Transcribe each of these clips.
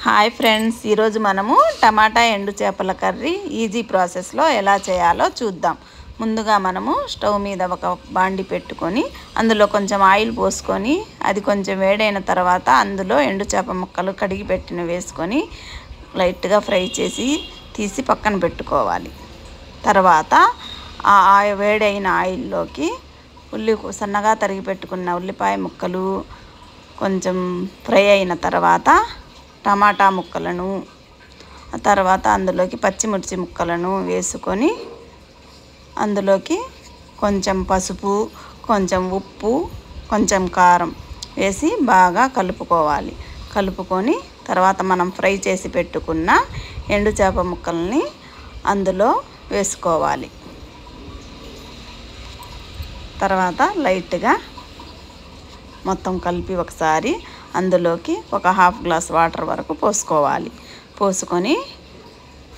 Hi friends, ఈరోజు మనము టమాటా ఎండు చేపల కర్రీ ఈజీ ప్రాసెస్లో ఎలా చేయాలో చూద్దాం. ముందుగా మనము స్టవ్ మీద ఒక బాండి పెట్టుకొని అందులో కొంచెం ఆయిల్ పోసుకొని అది కొంచెం వేడైన తర్వాత అందులో ఎండు చేప ముక్కలు కడిగి పెట్టిన వేసుకొని లైట్గా ఫ్రై చేసి తీసి పక్కన పెట్టుకోవాలి. తర్వాత ఆ వేడైన ఆయిల్లోకి సన్నగా తరిగి పెట్టుకున్న ఉల్లిపాయ ముక్కలు కొంచెం ఫ్రై అయిన తర్వాత టమాటా ముక్కలను, తర్వాత అందులోకి పచ్చిమిర్చి ముక్కలను వేసుకొని అందులోకి కొంచెం పసుపు, కొంచెం ఉప్పు, కొంచెం కారం వేసి బాగా కలుపుకోవాలి. కలుపుకొని తర్వాత మనం ఫ్రై చేసి పెట్టుకున్న ఎండు చేప ముక్కల్ని అందులో వేసుకోవాలి. తర్వాత లైట్గా మొత్తం కలిపి ఒకసారి అందులోకి ఒక హాఫ్ గ్లాస్ వాటర్ వరకు పోసుకోవాలి. పోసుకొని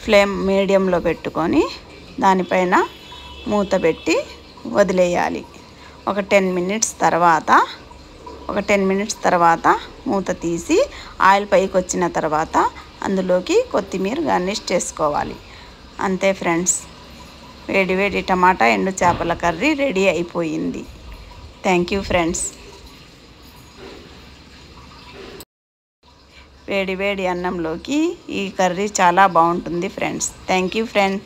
ఫ్లేమ్ మీడియంలో పెట్టుకొని దానిపైన మూత పెట్టి వదిలేయాలి. ఒక 10 మినిట్స్ తర్వాత మూత తీసి ఆయిల్ పైకి వచ్చిన తర్వాత అందులోకి కొత్తిమీర గార్నిష్ చేసుకోవాలి. అంతే ఫ్రెండ్స్, వేడి వేడి టమాటా ఎండు చేపల కర్రీ రెడీ అయిపోయింది. Thank you friends. వేడి వేడి అన్నంలోకి ఈ కర్రీ చాలా బాగుంటుంది ఫ్రెండ్స్. Thank you friends.